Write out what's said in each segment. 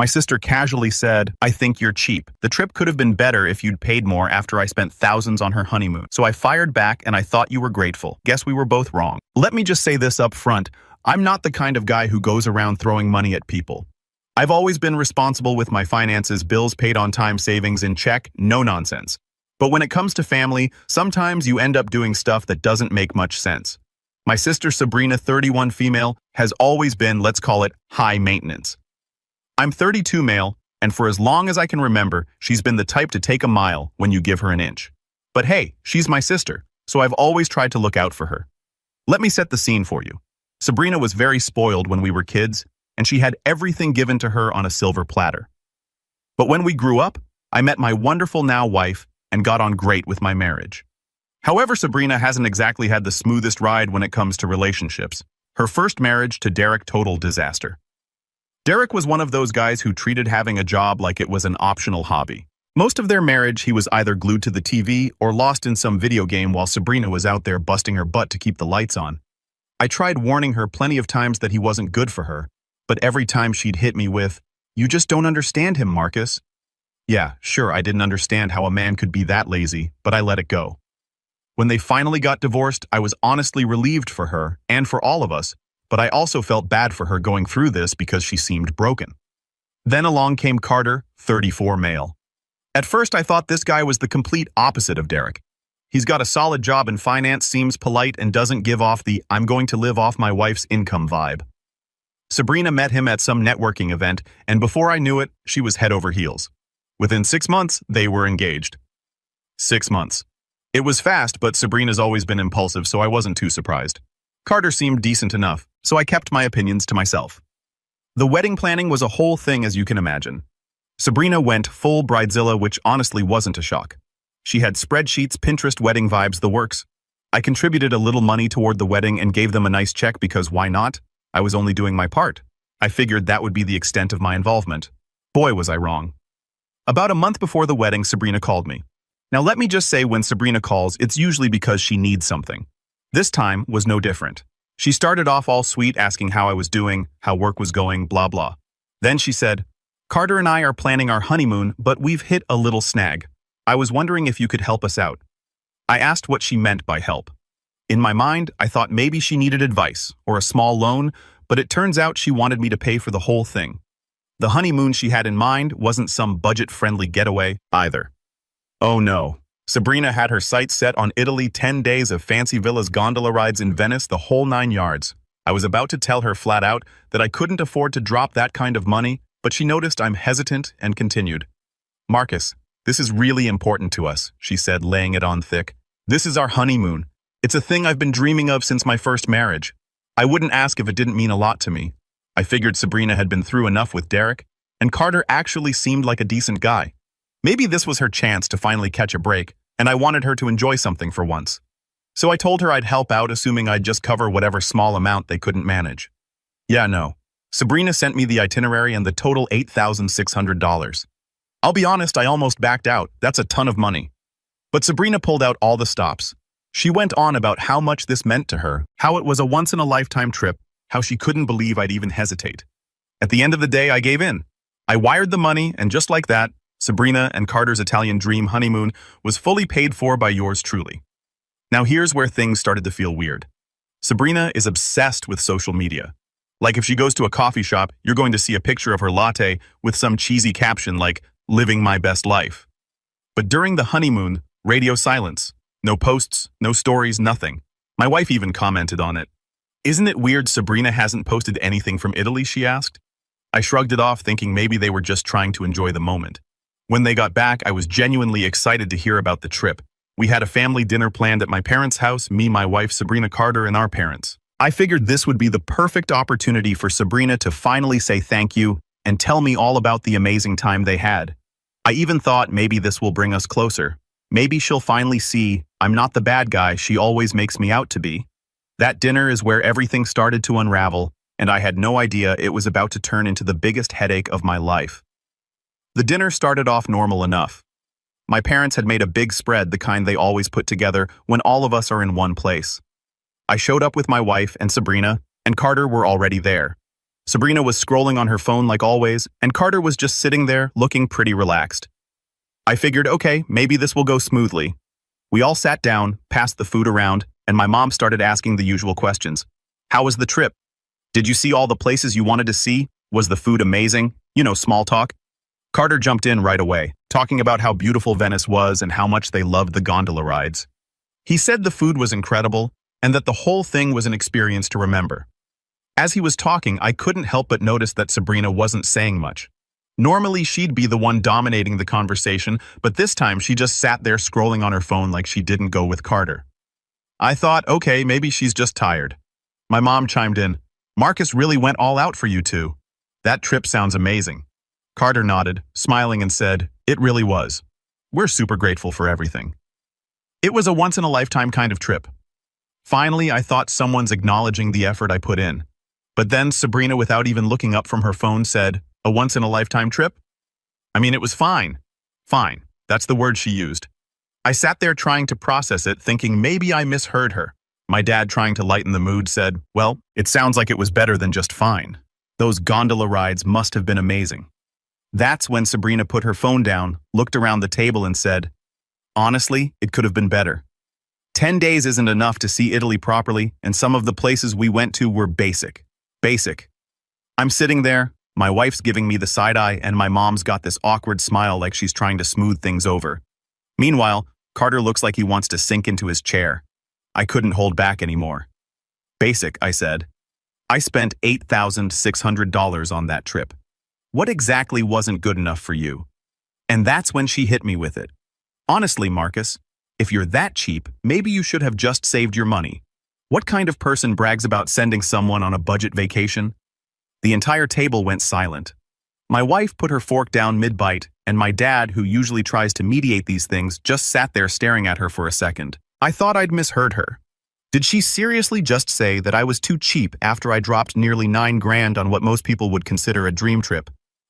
My sister casually said, "I think you're cheap. The trip could have been better if you'd paid more after I spent thousands on her honeymoon." So I fired back and I thought you were grateful. Guess we were both wrong. Let me just say this up front. I'm not the kind of guy who goes around throwing money at people. I've always been responsible with my finances, bills paid on time, savings in check, no nonsense. But when it comes to family, sometimes you end up doing stuff that doesn't make much sense. My sister Sabrina, 31 female, has always been, let's call it, high maintenance. I'm 32 male, and for as long as I can remember, she's been the type to take a mile when you give her an inch. But hey, she's my sister, so I've always tried to look out for her. Let me set the scene for you. Sabrina was very spoiled when we were kids, and she had everything given to her on a silver platter. But when we grew up, I met my wonderful now wife and got on great with my marriage. However, Sabrina hasn't exactly had the smoothest ride when it comes to relationships. Her first marriage to Derek, total disaster. Derek was one of those guys who treated having a job like it was an optional hobby. Most of their marriage, he was either glued to the TV or lost in some video game while Sabrina was out there busting her butt to keep the lights on. I tried warning her plenty of times that he wasn't good for her, but every time she'd hit me with, "You just don't understand him, Marcus." Yeah, sure, I didn't understand how a man could be that lazy, but I let it go. When they finally got divorced, I was honestly relieved for her and for all of us, but I also felt bad for her going through this because she seemed broken. Then along came Carter, 34 male. At first I thought this guy was the complete opposite of Derek. He's got a solid job in finance, seems polite, and doesn't give off the "I'm going to live off my wife's income" vibe. Sabrina met him at some networking event, and before I knew it, she was head over heels. Within 6 months, they were engaged. 6 months. It was fast, but Sabrina's always been impulsive, so I wasn't too surprised. Carter seemed decent enough, so I kept my opinions to myself. The wedding planning was a whole thing, as you can imagine. Sabrina went full bridezilla, which honestly wasn't a shock. She had spreadsheets, Pinterest, wedding vibes, the works. I contributed a little money toward the wedding and gave them a nice check because why not? I was only doing my part. I figured that would be the extent of my involvement. Boy, was I wrong. About a month before the wedding, Sabrina called me. Now let me just say, when Sabrina calls, it's usually because she needs something. This time was no different. She started off all sweet, asking how I was doing, how work was going, blah blah. Then she said, "Carter and I are planning our honeymoon, but we've hit a little snag. I was wondering if you could help us out." I asked what she meant by help. In my mind, I thought maybe she needed advice or a small loan, but it turns out she wanted me to pay for the whole thing. The honeymoon she had in mind wasn't some budget-friendly getaway either. Oh no. Sabrina had her sights set on Italy, 10 days of fancy villas, gondola rides in Venice, the whole 9 yards. I was about to tell her flat out that I couldn't afford to drop that kind of money, but she noticed I'm hesitant and continued. "Marcus, this is really important to us," she said, laying it on thick. "This is our honeymoon. It's a thing I've been dreaming of since my first marriage. I wouldn't ask if it didn't mean a lot to me." I figured Sabrina had been through enough with Derek, and Carter actually seemed like a decent guy. Maybe this was her chance to finally catch a break, and I wanted her to enjoy something for once. So I told her I'd help out, assuming I'd just cover whatever small amount they couldn't manage. Yeah, no. Sabrina sent me the itinerary and the total $8,600. I'll be honest, I almost backed out. That's a ton of money. But Sabrina pulled out all the stops. She went on about how much this meant to her, how it was a once-in-a-lifetime trip, how she couldn't believe I'd even hesitate. At the end of the day, I gave in. I wired the money, and just like that, Sabrina and Carter's Italian dream honeymoon was fully paid for by yours truly. Now here's where things started to feel weird. Sabrina is obsessed with social media. Like if she goes to a coffee shop, you're going to see a picture of her latte with some cheesy caption like, "Living my best life." But during the honeymoon, radio silence. No posts, no stories, nothing. My wife even commented on it. "Isn't it weird Sabrina hasn't posted anything from Italy?" she asked. I shrugged it off, thinking maybe they were just trying to enjoy the moment. When they got back, I was genuinely excited to hear about the trip. We had a family dinner planned at my parents' house, me, my wife, Sabrina, Carter, and our parents. I figured this would be the perfect opportunity for Sabrina to finally say thank you and tell me all about the amazing time they had. I even thought maybe this will bring us closer. Maybe she'll finally see I'm not the bad guy she always makes me out to be. That dinner is where everything started to unravel, and I had no idea it was about to turn into the biggest headache of my life. The dinner started off normal enough. My parents had made a big spread, the kind they always put together when all of us are in one place. I showed up with my wife, and Sabrina and Carter were already there. Sabrina was scrolling on her phone like always, and Carter was just sitting there, looking pretty relaxed. I figured, okay, maybe this will go smoothly. We all sat down, passed the food around, and my mom started asking the usual questions. How was the trip? Did you see all the places you wanted to see? Was the food amazing? You know, small talk. Carter jumped in right away, talking about how beautiful Venice was and how much they loved the gondola rides. He said the food was incredible and that the whole thing was an experience to remember. As he was talking, I couldn't help but notice that Sabrina wasn't saying much. Normally, she'd be the one dominating the conversation, but this time she just sat there scrolling on her phone like she didn't go with Carter. I thought, okay, maybe she's just tired. My mom chimed in, Marcus really went all out for you two. That trip sounds amazing. Carter nodded, smiling and said, it really was. We're super grateful for everything. It was a once-in-a-lifetime kind of trip. Finally, I thought someone's acknowledging the effort I put in. But then Sabrina, without even looking up from her phone, said, a once-in-a-lifetime trip? I mean, it was fine. Fine. That's the word she used. I sat there trying to process it, thinking maybe I misheard her. My dad, trying to lighten the mood, said, well, it sounds like it was better than just fine. Those gondola rides must have been amazing. That's when Sabrina put her phone down, looked around the table and said, honestly, it could have been better. 10 days isn't enough to see Italy properly, and some of the places we went to were basic. Basic. I'm sitting there, my wife's giving me the side eye, and my mom's got this awkward smile like she's trying to smooth things over. Meanwhile, Carter looks like he wants to sink into his chair. I couldn't hold back anymore. Basic, I said. I spent $8,600 on that trip. What exactly wasn't good enough for you? And that's when she hit me with it. Honestly, Marcus, if you're that cheap, maybe you should have just saved your money. What kind of person brags about sending someone on a budget vacation? The entire table went silent. My wife put her fork down mid-bite, and my dad, who usually tries to mediate these things, just sat there staring at her for a second. I thought I'd misheard her. Did she seriously just say that I was too cheap after I dropped nearly $9,000 on what most people would consider a dream trip?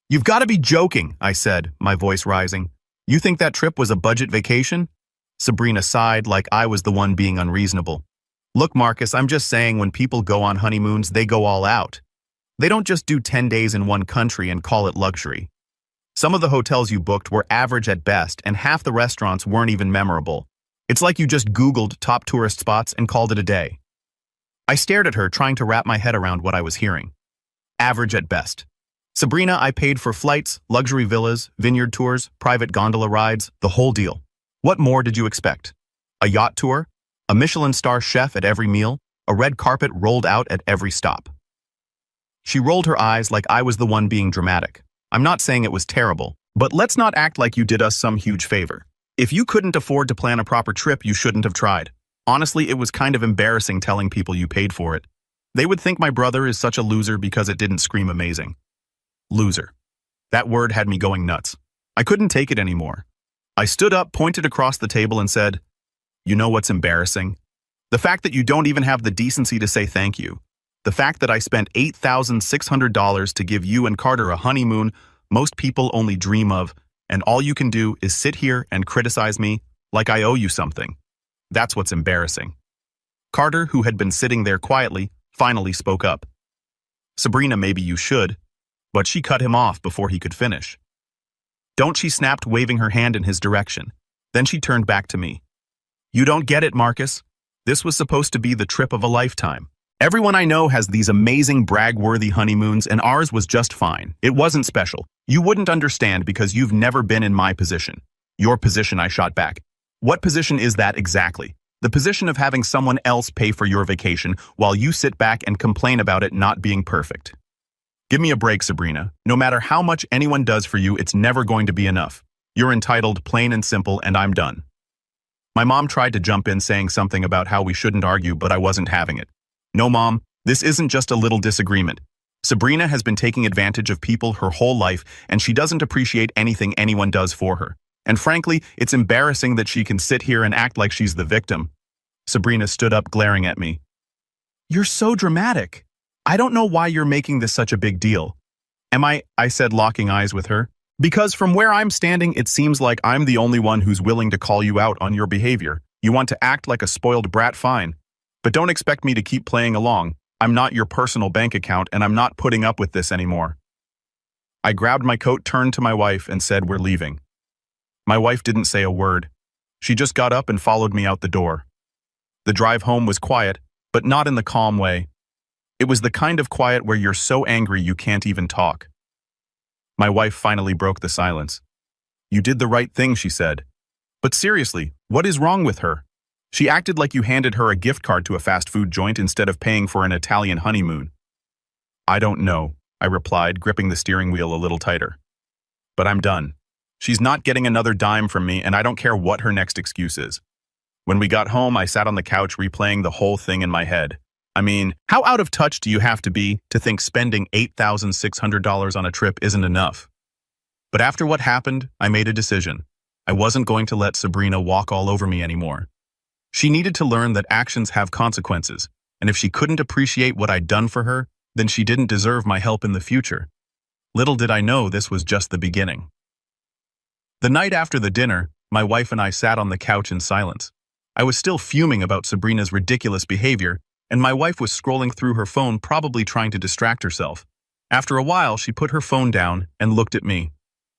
You've got to be joking, I said, my voice rising. You think that trip was a budget vacation? Sabrina sighed like I was the one being unreasonable. Look, Marcus, I'm just saying when people go on honeymoons, they go all out. They don't just do 10 days in one country and call it luxury. Some of the hotels you booked were average at best, and half the restaurants weren't even memorable. It's like you just Googled top tourist spots and called it a day. I stared at her, trying to wrap my head around what I was hearing. Average at best. Sabrina, I paid for flights, luxury villas, vineyard tours, private gondola rides, the whole deal. What more did you expect? A yacht tour? A Michelin star chef at every meal? A red carpet rolled out at every stop? She rolled her eyes like I was the one being dramatic. I'm not saying it was terrible, but let's not act like you did us some huge favor. If you couldn't afford to plan a proper trip, you shouldn't have tried. Honestly, it was kind of embarrassing telling people you paid for it. They would think my brother is such a loser because it didn't scream amazing. Loser. That word had me going nuts. I couldn't take it anymore. I stood up, pointed across the table and said, you know what's embarrassing? The fact that you don't even have the decency to say thank you. The fact that I spent $8,600 to give you and Carter a honeymoon most people only dream of, and all you can do is sit here and criticize me like I owe you something. That's what's embarrassing. Carter, who had been sitting there quietly, finally spoke up. Sabrina, maybe you should, but she cut him off before he could finish. Don't, she snapped, waving her hand in his direction. Then she turned back to me. You don't get it, Marcus. This was supposed to be the trip of a lifetime. Everyone I know has these amazing brag-worthy honeymoons, and ours was just fine. It wasn't special. You wouldn't understand because you've never been in my position. Your position, I shot back. What position is that exactly? The position of having someone else pay for your vacation while you sit back and complain about it not being perfect. Give me a break, Sabrina. No matter how much anyone does for you, it's never going to be enough. You're entitled, plain and simple, and I'm done. My mom tried to jump in saying something about how we shouldn't argue, but I wasn't having it. No, Mom, this isn't just a little disagreement. Sabrina has been taking advantage of people her whole life, and she doesn't appreciate anything anyone does for her. And frankly, it's embarrassing that she can sit here and act like she's the victim. Sabrina stood up, glaring at me. You're so dramatic. I don't know why you're making this such a big deal. Am I said, locking eyes with her. Because from where I'm standing, it seems like I'm the only one who's willing to call you out on your behavior. You want to act like a spoiled brat, fine. But don't expect me to keep playing along. I'm not your personal bank account, and I'm not putting up with this anymore. I grabbed my coat, turned to my wife, and said, "We're leaving." My wife didn't say a word. She just got up and followed me out the door. The drive home was quiet, but not in the calm way. It was the kind of quiet where you're so angry you can't even talk. My wife finally broke the silence. "You did the right thing," she said. "But seriously, what is wrong with her? She acted like you handed her a gift card to a fast food joint instead of paying for an Italian honeymoon." "I don't know," I replied, gripping the steering wheel a little tighter. "But I'm done. She's not getting another dime from me, and I don't care what her next excuse is." When we got home, I sat on the couch replaying the whole thing in my head. I mean, how out of touch do you have to be to think spending $8,600 on a trip isn't enough? But after what happened, I made a decision. I wasn't going to let Sabrina walk all over me anymore. She needed to learn that actions have consequences, and if she couldn't appreciate what I'd done for her, then she didn't deserve my help in the future. Little did I know this was just the beginning. The night after the dinner, my wife and I sat on the couch in silence. I was still fuming about Sabrina's ridiculous behavior, and my wife was scrolling through her phone, probably trying to distract herself. After a while, she put her phone down and looked at me.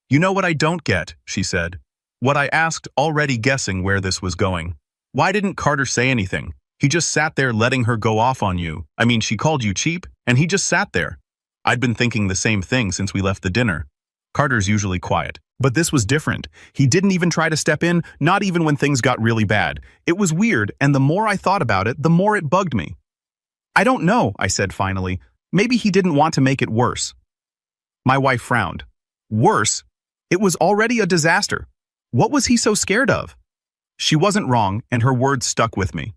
"You know what I don't get," she said. What I asked, already guessing where this was going. "Why didn't Carter say anything? He just sat there letting her go off on you. I mean, she called you cheap, and he just sat there." I'd been thinking the same thing since we left the dinner. Carter's usually quiet, but this was different. He didn't even try to step in, not even when things got really bad. It was weird, and the more I thought about it, the more it bugged me. "I don't know," I said finally. "Maybe he didn't want to make it worse." My wife frowned. "Worse? It was already a disaster. What was he so scared of?" She wasn't wrong, and her words stuck with me.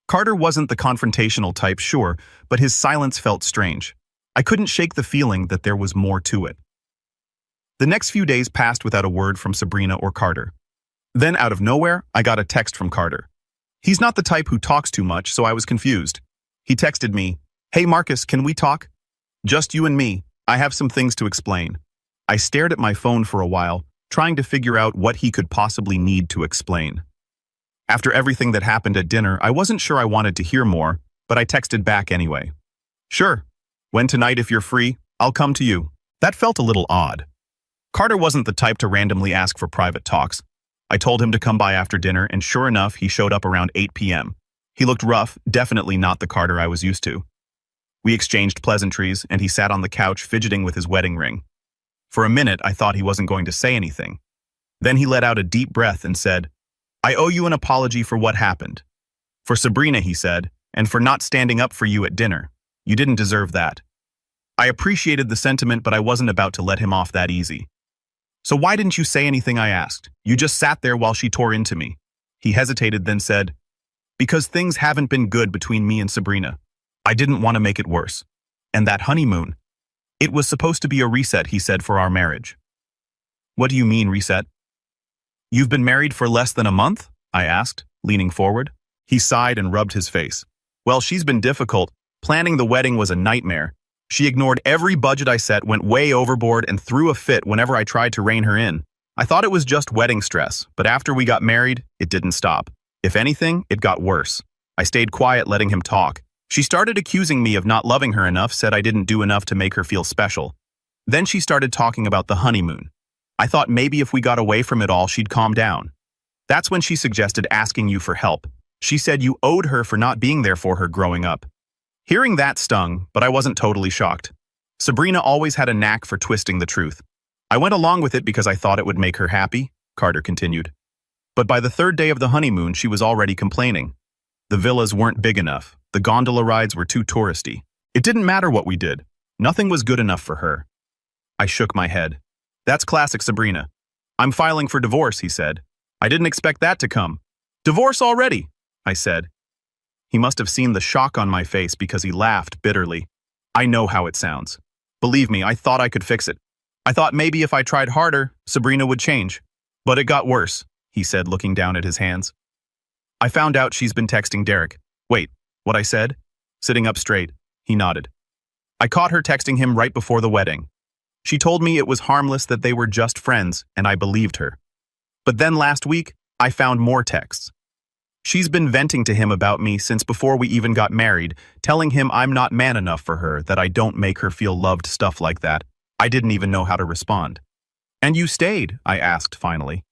Carter wasn't the confrontational type, sure, but his silence felt strange. I couldn't shake the feeling that there was more to it. The next few days passed without a word from Sabrina or Carter. Then, out of nowhere, I got a text from Carter. He's not the type who talks too much, so I was confused. He texted me, "Hey Marcus, can we talk? Just you and me. I have some things to explain." I stared at my phone for a while, trying to figure out what he could possibly need to explain. After everything that happened at dinner, I wasn't sure I wanted to hear more, but I texted back anyway. "Sure. When tonight if you're free, I'll come to you." That felt a little odd. Carter wasn't the type to randomly ask for private talks. I told him to come by after dinner, and sure enough, he showed up around 8 p.m. He looked rough, definitely not the Carter I was used to. We exchanged pleasantries, and he sat on the couch fidgeting with his wedding ring. For a minute, I thought he wasn't going to say anything. Then he let out a deep breath and said, "I owe you an apology for what happened. For Sabrina," he said, "and for not standing up for you at dinner. You didn't deserve that." I appreciated the sentiment, but I wasn't about to let him off that easy. "So why didn't you say anything?" I asked. "You just sat there while she tore into me." He hesitated, then said, "Because things haven't been good between me and Sabrina. I didn't want to make it worse. And that honeymoon. It was supposed to be a reset," he said, "for our marriage." "What do you mean, reset?" "You've been married for less than a month?" I asked, leaning forward. He sighed and rubbed his face. "Well, she's been difficult. Planning the wedding was a nightmare. She ignored every budget I set, went way overboard, and threw a fit whenever I tried to rein her in. I thought it was just wedding stress, but after we got married, it didn't stop. If anything, it got worse. I stayed quiet, letting him talk. She started accusing me of not loving her enough, said I didn't do enough to make her feel special. Then she started talking about the honeymoon. I thought maybe if we got away from it all, she'd calm down. That's when she suggested asking you for help. She said you owed her for not being there for her growing up. Hearing that stung, but I wasn't totally shocked. Sabrina always had a knack for twisting the truth. I went along with it because I thought it would make her happy, Carter continued. But by the third day of the honeymoon, she was already complaining. The villas weren't big enough. The gondola rides were too touristy. It didn't matter what we did. Nothing was good enough for her. I shook my head. That's classic Sabrina. "I'm filing for divorce," he said. "I didn't expect that to come." "Divorce already?" I said. He must have seen the shock on my face because he laughed bitterly. "I know how it sounds. Believe me, I thought I could fix it. I thought maybe if I tried harder, Sabrina would change. But it got worse," he said, looking down at his hands. "I found out she's been texting Derek." "Wait, what?" I said. Sitting up straight, he nodded. "I caught her texting him right before the wedding. She told me it was harmless, that they were just friends, and I believed her. But then last week, I found more texts. She's been venting to him about me since before we even got married, telling him I'm not man enough for her, that I don't make her feel loved, stuff like that. I didn't even know how to respond. And you stayed? I asked finally.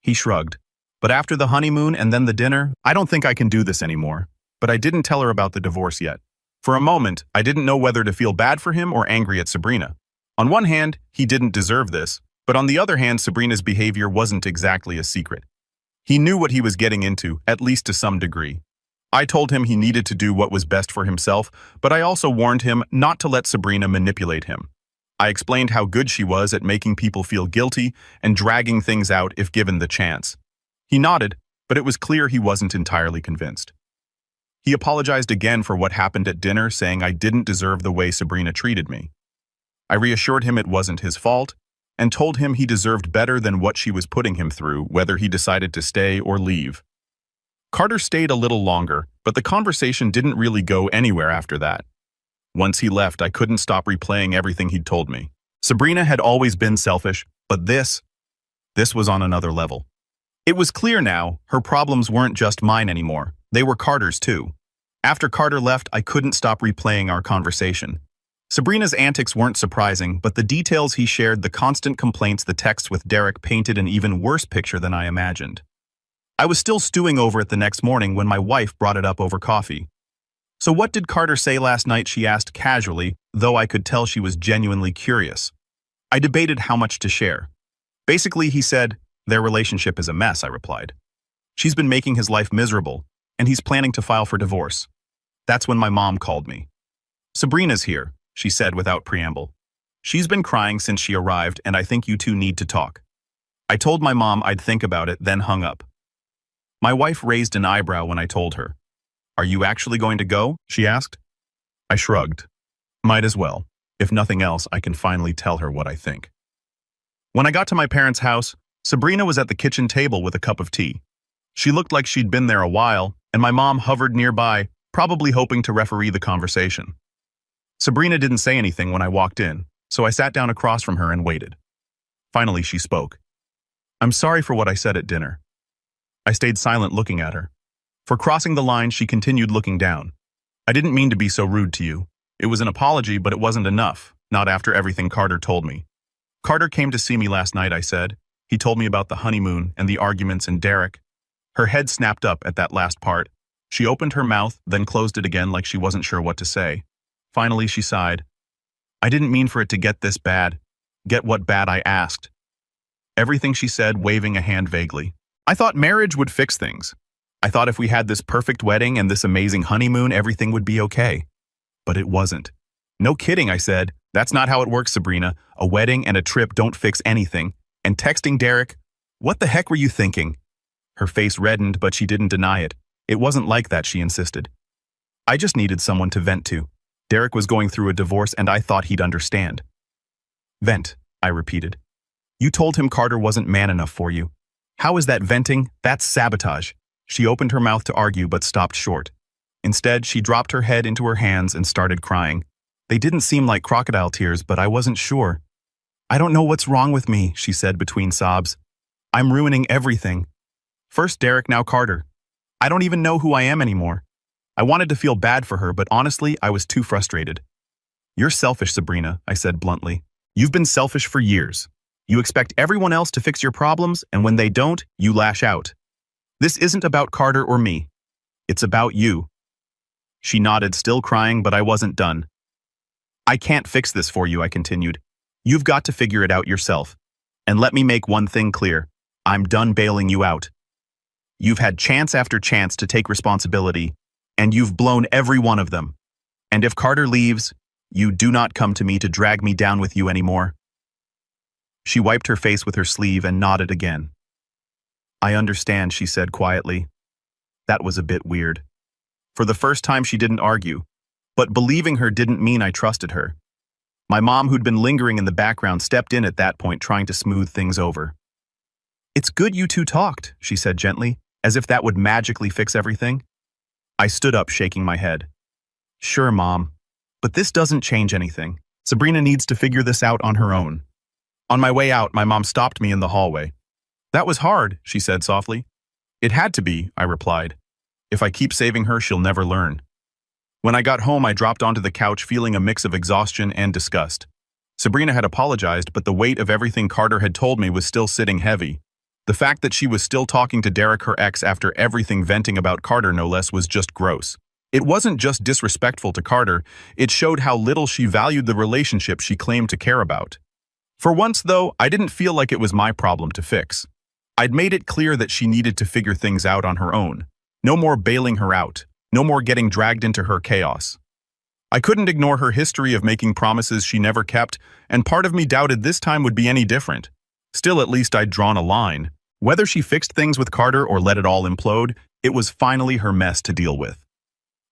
He shrugged. But after the honeymoon and then the dinner, I don't think I can do this anymore. But I didn't tell her about the divorce yet. For a moment, I didn't know whether to feel bad for him or angry at Sabrina. On one hand, he didn't deserve this, but on the other hand, Sabrina's behavior wasn't exactly a secret. He knew what he was getting into, at least to some degree. I told him he needed to do what was best for himself, but I also warned him not to let Sabrina manipulate him. I explained how good she was at making people feel guilty and dragging things out if given the chance. He nodded, but it was clear he wasn't entirely convinced. He apologized again for what happened at dinner, saying I didn't deserve the way Sabrina treated me. I reassured him it wasn't his fault, and told him he deserved better than what she was putting him through, whether he decided to stay or leave. Carter stayed a little longer, but the conversation didn't really go anywhere after that. Once he left, I couldn't stop replaying everything he'd told me. Sabrina had always been selfish, but this was on another level. It was clear now, her problems weren't just mine anymore. They were Carter's too. After Carter left, I couldn't stop replaying our conversation. Sabrina's antics weren't surprising, but the details he shared, the constant complaints, the texts with Derek painted an even worse picture than I imagined. I was still stewing over it the next morning when my wife brought it up over coffee. So what did Carter say last night? She asked casually, though I could tell she was genuinely curious. I debated how much to share. Basically, he said, their relationship is a mess, I replied. She's been making his life miserable, and he's planning to file for divorce. That's when my mom called me. Sabrina's here, she said without preamble. She's been crying since she arrived, and I think you two need to talk. I told my mom I'd think about it, then hung up. My wife raised an eyebrow when I told her. Are you actually going to go? She asked. I shrugged. Might as well. If nothing else, I can finally tell her what I think. When I got to my parents' house, Sabrina was at the kitchen table with a cup of tea. She looked like she'd been there a while, and my mom hovered nearby, probably hoping to referee the conversation. Sabrina didn't say anything when I walked in, so I sat down across from her and waited. Finally, she spoke. I'm sorry for what I said at dinner. I stayed silent looking at her. For crossing the line, she continued looking down. I didn't mean to be so rude to you. It was an apology, but it wasn't enough, not after everything Carter told me. Carter came to see me last night, I said. He told me about the honeymoon and the arguments and Derek. Her head snapped up at that last part. She opened her mouth, then closed it again like she wasn't sure what to say. Finally, she sighed. I didn't mean for it to get this bad. Get what bad, I asked. Everything she said, waving a hand vaguely. I thought marriage would fix things. I thought if we had this perfect wedding and this amazing honeymoon, everything would be okay. But it wasn't. No kidding, I said. That's not how it works, Sabrina. A wedding and a trip don't fix anything. And texting Derek, what the heck were you thinking? Her face reddened, but she didn't deny it. It wasn't like that, she insisted. I just needed someone to vent to. Derek was going through a divorce and I thought he'd understand. Vent, I repeated. You told him Carter wasn't man enough for you. How is that venting? That's sabotage. She opened her mouth to argue but stopped short. Instead, she dropped her head into her hands and started crying. They didn't seem like crocodile tears, but I wasn't sure. I don't know what's wrong with me, she said between sobs. I'm ruining everything. First Derek, now Carter. I don't even know who I am anymore. I wanted to feel bad for her, but honestly, I was too frustrated. You're selfish, Sabrina, I said bluntly. You've been selfish for years. You expect everyone else to fix your problems, and when they don't, you lash out. This isn't about Carter or me. It's about you. She nodded, still crying, but I wasn't done. I can't fix this for you, I continued. You've got to figure it out yourself. And let me make one thing clear. I'm done bailing you out. You've had chance after chance to take responsibility, and you've blown every one of them. And if Carter leaves, you do not come to me to drag me down with you anymore. She wiped her face with her sleeve and nodded again. I understand, she said quietly. That was a bit weird. For the first time, she didn't argue, but believing her didn't mean I trusted her. My mom, who'd been lingering in the background, stepped in at that point, trying to smooth things over. It's good you two talked, she said gently, as if that would magically fix everything. I stood up, shaking my head. Sure, Mom, but this doesn't change anything. Sabrina needs to figure this out on her own. On my way out, my mom stopped me in the hallway. That was hard, she said softly. It had to be, I replied. If I keep saving her, she'll never learn. When I got home, I dropped onto the couch feeling a mix of exhaustion and disgust. Sabrina had apologized, but the weight of everything Carter had told me was still sitting heavy. The fact that she was still talking to Derek, her ex, after everything, venting about Carter no less, was just gross. It wasn't just disrespectful to Carter, it showed how little she valued the relationship she claimed to care about. For once, though, I didn't feel like it was my problem to fix. I'd made it clear that she needed to figure things out on her own. No more bailing her out. No more getting dragged into her chaos. I couldn't ignore her history of making promises she never kept, and part of me doubted this time would be any different. Still, at least I'd drawn a line. Whether she fixed things with Carter or let it all implode, it was finally her mess to deal with.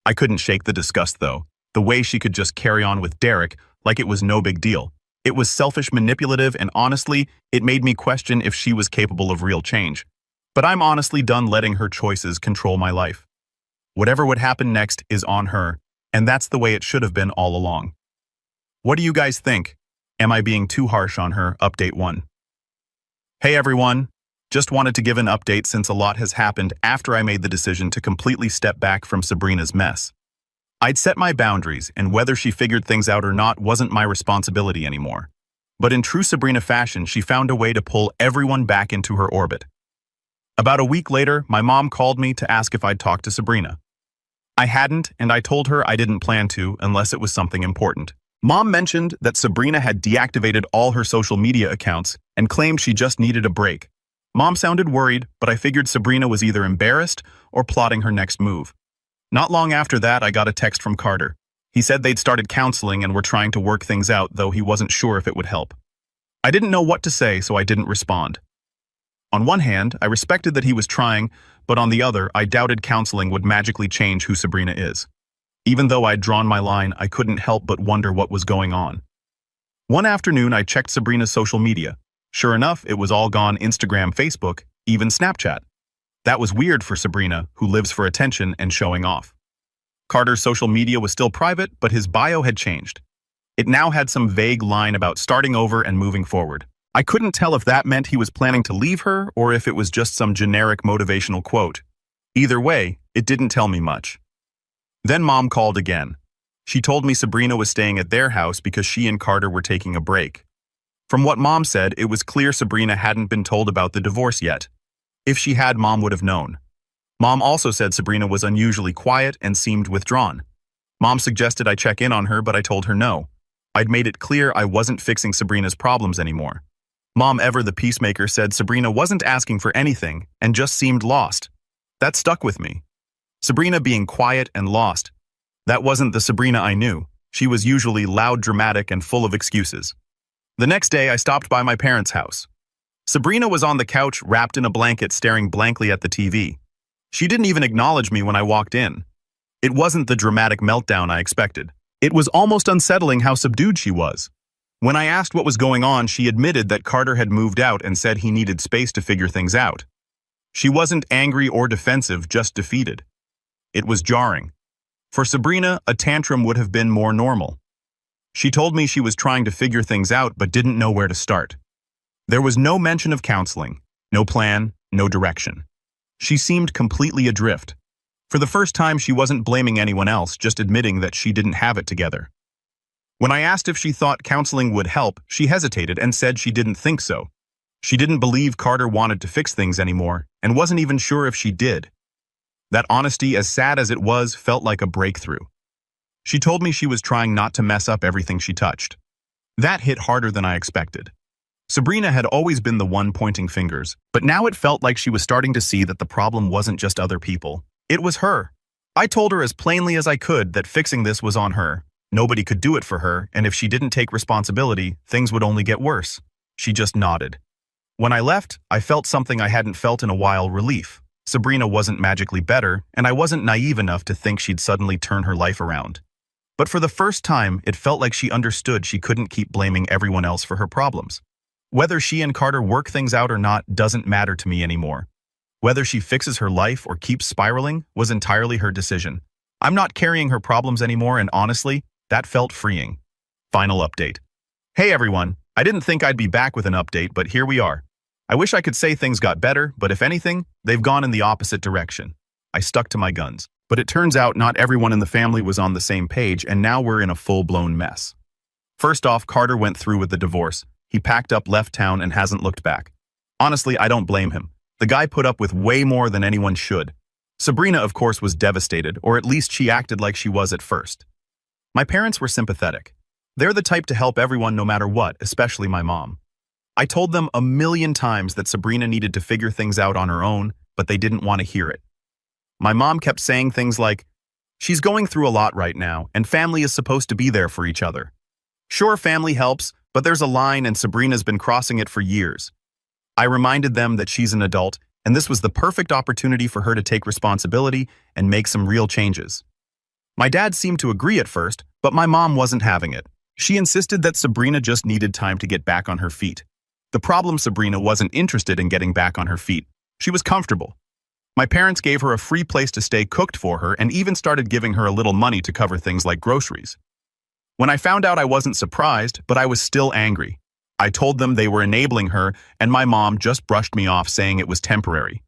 I couldn't shake the disgust, though. The way she could just carry on with Derek like it was no big deal. It was selfish, manipulative, and honestly, it made me question if she was capable of real change. But I'm honestly done letting her choices control my life. Whatever would happen next is on her, and that's the way it should have been all along. What do you guys think? Am I being too harsh on her? Update 1. Hey everyone! Just wanted to give an update since a lot has happened after I made the decision to completely step back from Sabrina's mess. I'd set my boundaries, and whether she figured things out or not wasn't my responsibility anymore. But in true Sabrina fashion, she found a way to pull everyone back into her orbit. About a week later, my mom called me to ask if I'd talk to Sabrina. I hadn't, and I told her I didn't plan to unless it was something important. Mom mentioned that Sabrina had deactivated all her social media accounts and claimed she just needed a break. Mom sounded worried, but I figured Sabrina was either embarrassed or plotting her next move. Not long after that, I got a text from Carter. He said they'd started counseling and were trying to work things out, though he wasn't sure if it would help. I didn't know what to say, so I didn't respond. On one hand, I respected that he was trying, but on the other, I doubted counseling would magically change who Sabrina is. Even though I'd drawn my line, I couldn't help but wonder what was going on. One afternoon, I checked Sabrina's social media. Sure enough, it was all gone: Instagram, Facebook, even Snapchat. That was weird for Sabrina, who lives for attention and showing off. Carter's social media was still private, but his bio had changed. It now had some vague line about starting over and moving forward. I couldn't tell if that meant he was planning to leave her or if it was just some generic motivational quote. Either way, it didn't tell me much. Then Mom called again. She told me Sabrina was staying at their house because she and Carter were taking a break. From what Mom said, it was clear Sabrina hadn't been told about the divorce yet. If she had, Mom would have known. Mom also said Sabrina was unusually quiet and seemed withdrawn. Mom suggested I check in on her, but I told her no. I'd made it clear I wasn't fixing Sabrina's problems anymore. Mom, ever the peacemaker, said Sabrina wasn't asking for anything and just seemed lost. That stuck with me. Sabrina being quiet and lost. That wasn't the Sabrina I knew. She was usually loud, dramatic, and full of excuses. The next day, I stopped by my parents' house. Sabrina was on the couch, wrapped in a blanket, staring blankly at the TV. She didn't even acknowledge me when I walked in. It wasn't the dramatic meltdown I expected. It was almost unsettling how subdued she was. When I asked what was going on, she admitted that Carter had moved out and said he needed space to figure things out. She wasn't angry or defensive, just defeated. It was jarring. For Sabrina, a tantrum would have been more normal. She told me she was trying to figure things out but didn't know where to start. There was no mention of counseling, no plan, no direction. She seemed completely adrift. For the first time, she wasn't blaming anyone else, just admitting that she didn't have it together. When I asked if she thought counseling would help, she hesitated and said she didn't think so. She didn't believe Carter wanted to fix things anymore and wasn't even sure if she did. That honesty, as sad as it was, felt like a breakthrough. She told me she was trying not to mess up everything she touched. That hit harder than I expected. Sabrina had always been the one pointing fingers, but now it felt like she was starting to see that the problem wasn't just other people. It was her. I told her as plainly as I could that fixing this was on her. Nobody could do it for her, and if she didn't take responsibility, things would only get worse. She just nodded. When I left, I felt something I hadn't felt in a while: relief. Sabrina wasn't magically better, and I wasn't naive enough to think she'd suddenly turn her life around. But for the first time, it felt like she understood she couldn't keep blaming everyone else for her problems. Whether she and Carter work things out or not doesn't matter to me anymore. Whether she fixes her life or keeps spiraling was entirely her decision. I'm not carrying her problems anymore, and honestly, that felt freeing. Final update. Hey everyone, I didn't think I'd be back with an update, but here we are. I wish I could say things got better, but if anything, they've gone in the opposite direction. I stuck to my guns. But it turns out not everyone in the family was on the same page, and now we're in a full-blown mess. First off, Carter went through with the divorce. He packed up, left town, and hasn't looked back. Honestly, I don't blame him. The guy put up with way more than anyone should. Sabrina, of course, was devastated, or at least she acted like she was at first. My parents were sympathetic. They're the type to help everyone no matter what, especially my mom. I told them a million times that Sabrina needed to figure things out on her own, but they didn't want to hear it. My mom kept saying things like, "She's going through a lot right now, and family is supposed to be there for each other. Sure, family helps, but there's a line and Sabrina's been crossing it for years." I reminded them that she's an adult, and this was the perfect opportunity for her to take responsibility and make some real changes. My dad seemed to agree at first, but my mom wasn't having it. She insisted that Sabrina just needed time to get back on her feet. The problem, Sabrina wasn't interested in getting back on her feet. She was comfortable. My parents gave her a free place to stay, cooked for her, and even started giving her a little money to cover things like groceries. When I found out, I wasn't surprised, but I was still angry. I told them they were enabling her, and my mom just brushed me off, saying it was temporary.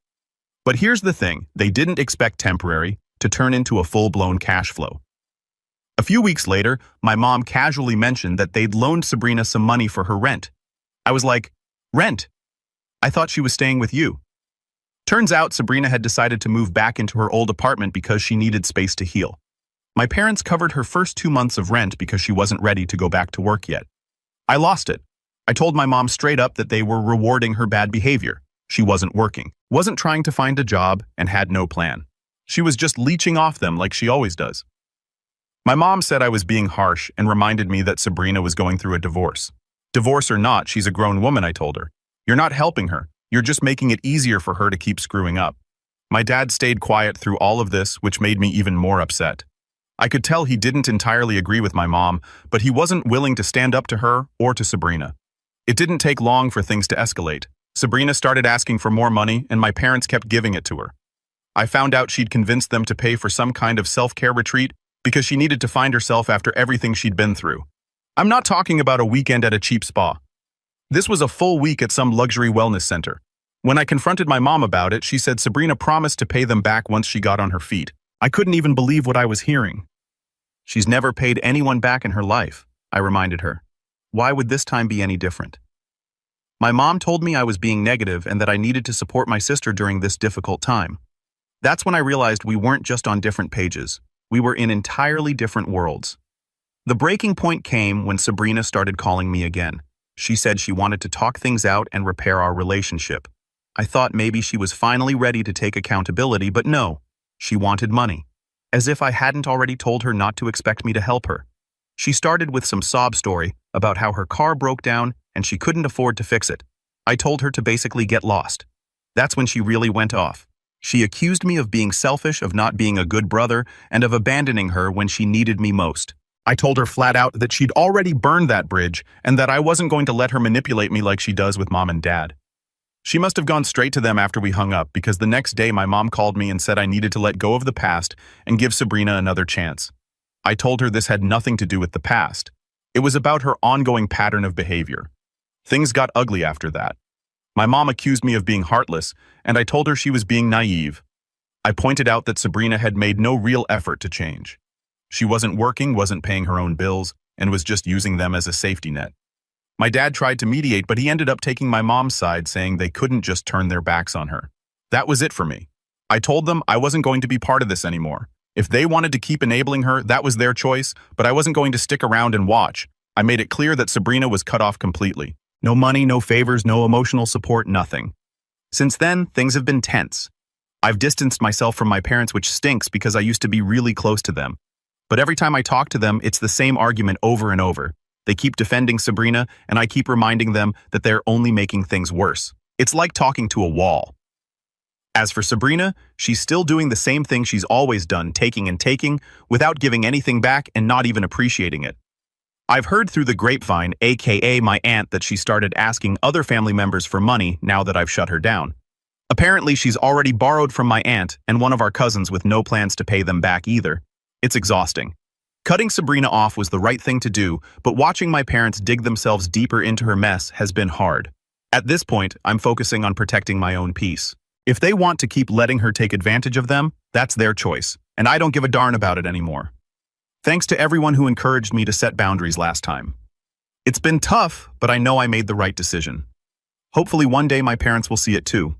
But here's the thing, they didn't expect temporary to turn into a full-blown cash flow. A few weeks later, my mom casually mentioned that they'd loaned Sabrina some money for her rent. I was like, "Rent? I thought she was staying with you." Turns out Sabrina had decided to move back into her old apartment because she needed space to heal. My parents covered her first 2 months of rent because she wasn't ready to go back to work yet. I lost it. I told my mom straight up that they were rewarding her bad behavior. She wasn't working, wasn't trying to find a job, and had no plan. She was just leeching off them like she always does. My mom said I was being harsh and reminded me that Sabrina was going through a divorce. Divorce or not, she's a grown woman, I told her. You're not helping her. You're just making it easier for her to keep screwing up. My dad stayed quiet through all of this, which made me even more upset. I could tell he didn't entirely agree with my mom, but he wasn't willing to stand up to her or to Sabrina. It didn't take long for things to escalate. Sabrina started asking for more money, and my parents kept giving it to her. I found out she'd convinced them to pay for some kind of self-care retreat because she needed to find herself after everything she'd been through. I'm not talking about a weekend at a cheap spa. This was a full week at some luxury wellness center. When I confronted my mom about it, she said Sabrina promised to pay them back once she got on her feet. I couldn't even believe what I was hearing. She's never paid anyone back in her life, I reminded her. Why would this time be any different? My mom told me I was being negative and that I needed to support my sister during this difficult time. That's when I realized we weren't just on different pages. We were in entirely different worlds. The breaking point came when Sabrina started calling me again. She said she wanted to talk things out and repair our relationship. I thought maybe she was finally ready to take accountability, but no, she wanted money. As if I hadn't already told her not to expect me to help her. She started with some sob story about how her car broke down and she couldn't afford to fix it. I told her to basically get lost. That's when she really went off. She accused me of being selfish, of not being a good brother, and of abandoning her when she needed me most. I told her flat out that she'd already burned that bridge and that I wasn't going to let her manipulate me like she does with mom and dad. She must have gone straight to them after we hung up because the next day my mom called me and said I needed to let go of the past and give Sabrina another chance. I told her this had nothing to do with the past. It was about her ongoing pattern of behavior. Things got ugly after that. My mom accused me of being heartless, and I told her she was being naive. I pointed out that Sabrina had made no real effort to change. She wasn't working, wasn't paying her own bills, and was just using them as a safety net. My dad tried to mediate, but he ended up taking my mom's side, saying they couldn't just turn their backs on her. That was it for me. I told them I wasn't going to be part of this anymore. If they wanted to keep enabling her, that was their choice, but I wasn't going to stick around and watch. I made it clear that Sabrina was cut off completely. No money, no favors, no emotional support, nothing. Since then, things have been tense. I've distanced myself from my parents, which stinks because I used to be really close to them. But every time I talk to them, it's the same argument over and over. They keep defending Sabrina, and I keep reminding them that they're only making things worse. It's like talking to a wall. As for Sabrina, she's still doing the same thing she's always done, taking and taking, without giving anything back and not even appreciating it. I've heard through the grapevine, aka my aunt, that she started asking other family members for money now that I've shut her down. Apparently, she's already borrowed from my aunt and one of our cousins with no plans to pay them back either. It's exhausting. Cutting Sabrina off was the right thing to do, but watching my parents dig themselves deeper into her mess has been hard. At this point, I'm focusing on protecting my own peace. If they want to keep letting her take advantage of them, That's their choice, and I don't give a darn about it anymore. Thanks to everyone who encouraged me to set boundaries last time. It's been tough, but I know I made the right decision. Hopefully one day my parents will see it too.